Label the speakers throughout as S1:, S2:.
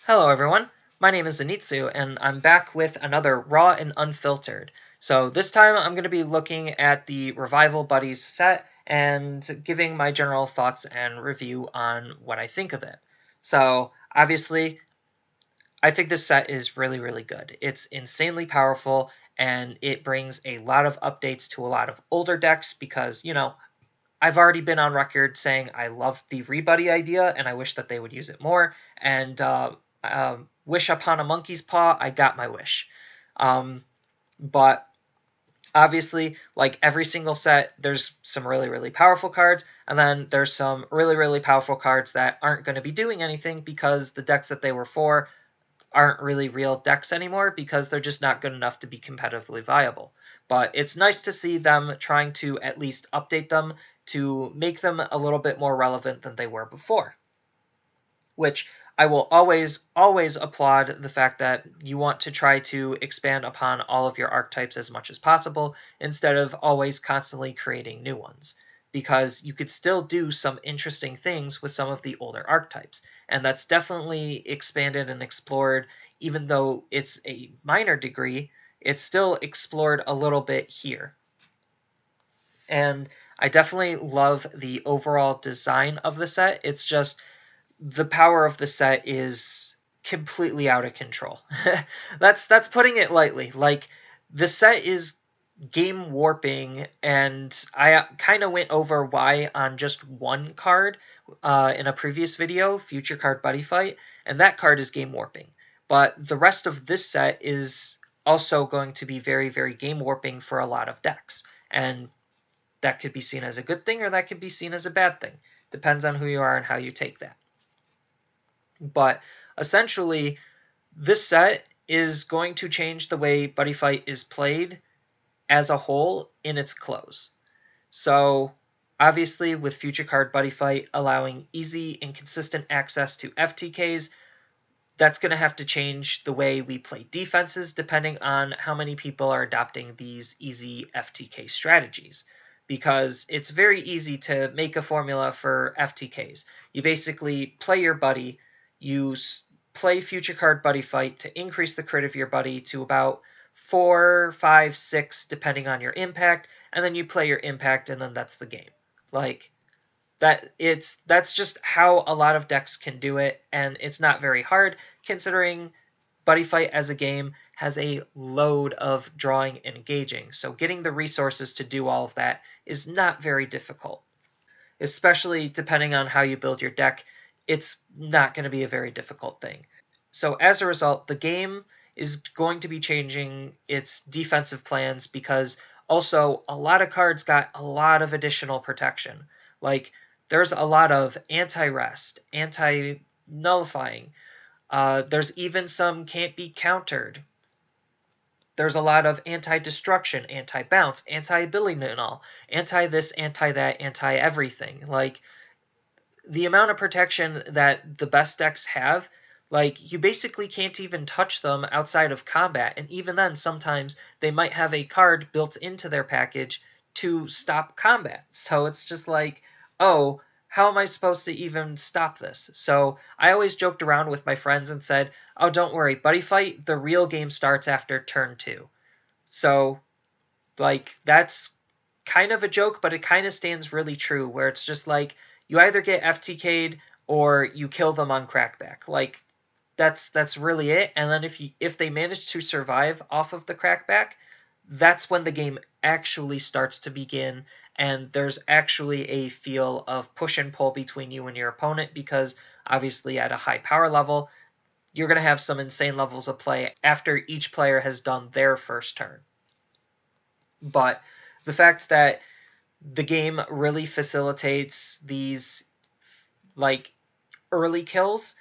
S1: Hello everyone, my name is Zenitsu and I'm back with another Raw and Unfiltered. So this time I'm going to be looking at the Revival Buddies set and giving my general thoughts and review on what I think of it. So obviously I think this set is really good. It's insanely powerful and it brings a lot of updates to a lot of older decks because, I've already been on record saying I love the rebuddy idea and I wish that they would use it more. And wish upon a monkey's paw, I got my wish. But obviously, like every single set, there's some really powerful cards, and then there's some really powerful cards that aren't going to be doing anything because the decks that they were for aren't really real decks anymore because they're just not good enough to be competitively viable. But it's nice to see them trying to at least update them to make them a little bit more relevant than they were before. Which I will always applaud the fact that you want to try to expand upon all of your archetypes as much as possible instead of always constantly creating new ones. Because you could still do some interesting things with some of the older archetypes. And that's definitely expanded and explored, even though it's a minor degree, it's still explored a little bit here. And I definitely love the overall design of the set. It's just the power of the set is completely out of control. That's putting it lightly. Like the set is game warping, and I kind of went over why on just one card in a previous video, Future Card Buddy Fight, and that card is game warping. But the rest of this set is also going to be very game warping for a lot of decks, and that could be seen as a good thing or that could be seen as a bad thing. Depends on who you are and how you take that. But essentially, this set is going to change the way Buddy Fight is played as a whole in its close. So, obviously, with Future Card Buddy Fight allowing easy and consistent access to FTKs, that's going to have to change the way we play defenses depending on how many people are adopting these easy FTK strategies. Because it's very easy to make a formula for FTKs. You basically play your buddy, you play Future Card Buddy Fight to increase the crit of your buddy to about 4, 5, 6, depending on your impact, and then you play your impact, and then that's the game. Like that's just how a lot of decks can do it, and it's not very hard considering Buddy Fight as a game has a load of drawing and engaging, so getting the resources to do all of that is not very difficult. Especially depending on how you build your deck, it's not going to be a very difficult thing. So as a result, the game is going to be changing its defensive plans because also a lot of cards got a lot of additional protection. Like there's a lot of anti-rest, anti-nullifying. There's even some can't be countered. There's a lot of anti-destruction, anti-bounce, anti-ability null, anti-this, anti-that, anti-everything. Like, the amount of protection that the best decks have, like, you basically can't even touch them outside of combat, and even then, sometimes they might have a card built into their package to stop combat. So it's just like, oh, how am I supposed to even stop this? So I always joked around with my friends and said, oh, don't worry, Buddy Fight, the real game starts after turn 2. So, like, that's kind of a joke, but it kind of stands really true, where it's just like, you either get FTK'd or you kill them on crackback. Like, that's really it. And then if they manage to survive off of the crackback, that's when the game actually starts to begin, and there's actually a feel of push and pull between you and your opponent, because obviously at a high power level, you're going to have some insane levels of play after each player has done their first turn. But the fact that the game really facilitates these like early kills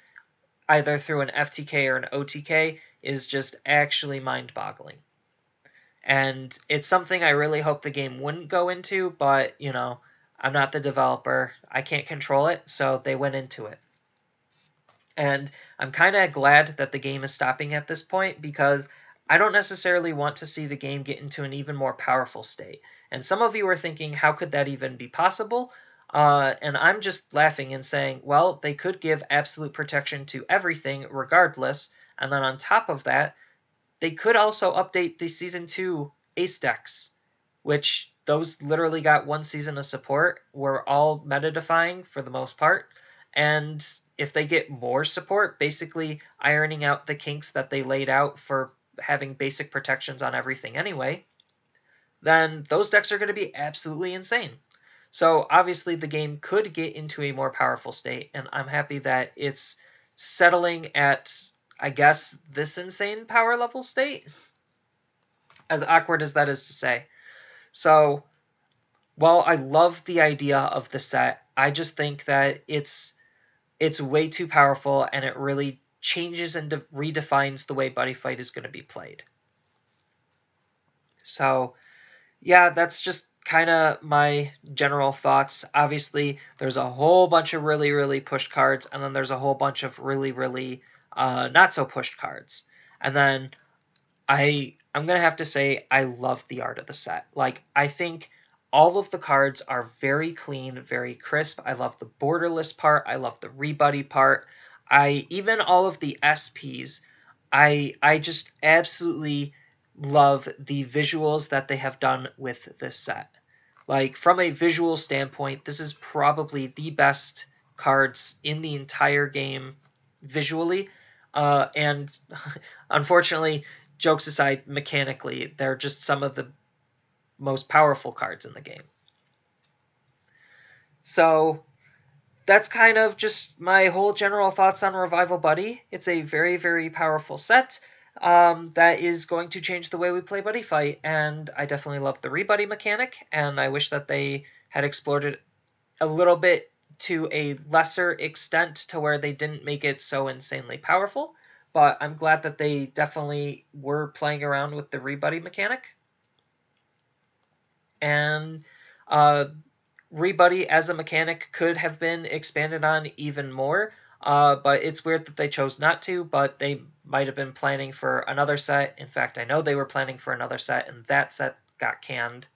S1: either through an FTK or an OTK is just actually mind-boggling. And it's something I really hope the game wouldn't go into, but, I'm not the developer. I can't control it, so they went into it. And I'm kind of glad that the game is stopping at this point because I don't necessarily want to see the game get into an even more powerful state. And some of you are thinking, how could that even be possible? And I'm just laughing and saying, well, they could give absolute protection to everything regardless, and then on top of that, they could also update the Season 2 Ace decks, which those literally got one season of support, were all meta-defying for the most part, and if they get more support, basically ironing out the kinks that they laid out for having basic protections on everything anyway, then those decks are going to be absolutely insane. So obviously the game could get into a more powerful state, and I'm happy that it's settling at, I guess, this insane power level state, as awkward as that is to say. So while I love the idea of the set, I just think that it's way too powerful, and it really changes and redefines the way Buddy Fight is going to be played. So yeah, that's just kind of my general thoughts. Obviously, there's a whole bunch of really, really pushed cards, and then there's a whole bunch of really, really not so pushed cards. And then I'm going to have to say I love the art of the set. Like, I think all of the cards are very clean, very crisp. I love the borderless part. I love the rebuddy part. Even all of the SPs, I just absolutely love the visuals that they have done with this set. Like, from a visual standpoint, this is probably the best cards in the entire game visually. And unfortunately, jokes aside, mechanically, they're just some of the most powerful cards in the game. So that's kind of just my whole general thoughts on Revival Buddy. It's a very, very powerful set that is going to change the way we play Buddy Fight, and I definitely love the rebuddy mechanic, and I wish that they had explored it a little bit to a lesser extent to where they didn't make it so insanely powerful, but I'm glad that they definitely were playing around with the rebuddy mechanic. And rebuddy as a mechanic could have been expanded on even more, but it's weird that they chose not to, but they might have been planning for another set. In fact, I know they were planning for another set, and that set got canned.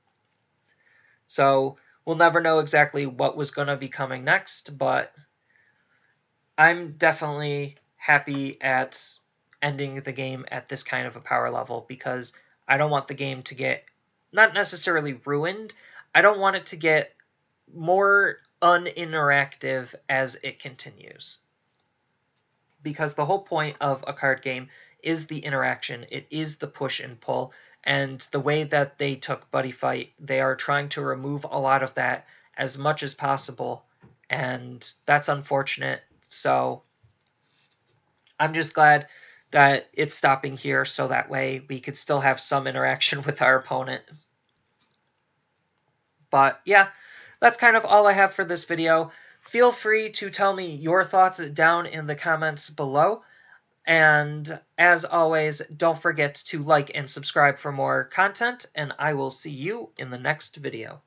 S1: So we'll never know exactly what was going to be coming next, but I'm definitely happy at ending the game at this kind of a power level, because I don't want the game to get, not necessarily ruined, I don't want it to get more uninteractive as it continues. Because the whole point of a card game is the interaction, it is the push and pull, and the way that they took Buddy Fight, they are trying to remove a lot of that as much as possible, and that's unfortunate. So I'm just glad that it's stopping here, so that way we could still have some interaction with our opponent. But yeah, that's kind of all I have for this video. Feel free to tell me your thoughts down in the comments below. And as always, don't forget to like and subscribe for more content, and I will see you in the next video.